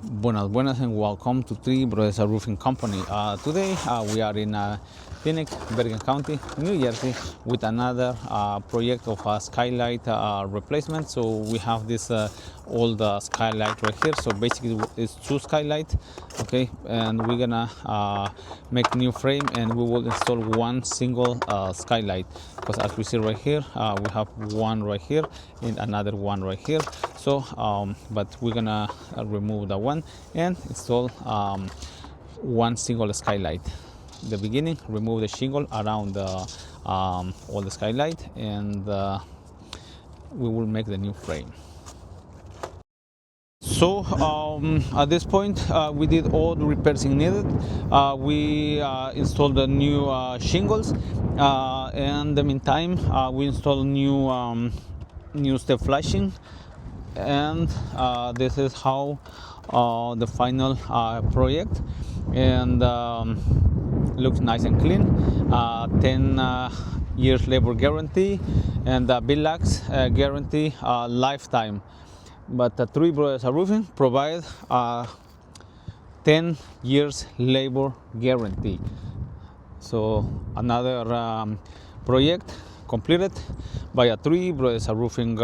Buenas and welcome to Three Brothers Roofing Company. Today we are in Phoenix, Bergen County, New Jersey, with another project of a skylight replacement. So we have this old skylight right here. So basically it's two skylights, okay, and we're gonna make new frame and we will install one single skylight, because as we see right here, we have one right here and another one right here. So but we're gonna remove the one and install one single skylight. In the beginning, remove the shingle around the all the skylight, and we will make the new frame. So at this point, we did all the repairs needed. We installed the new shingles, and in the meantime, we installed new step flashing, and this is how the final project, and looks nice and clean. 10 years labor guarantee, and Billax guarantee lifetime. But the Three Brothers Roofing provide 10 years labor guarantee. So another project completed by a Three Brothers Roofing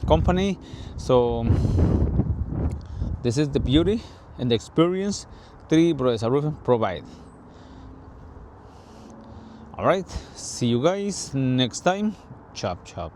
company. So this is the beauty and the experience Three Brothers Roofing provide. All right, see you guys next time. Chop chop.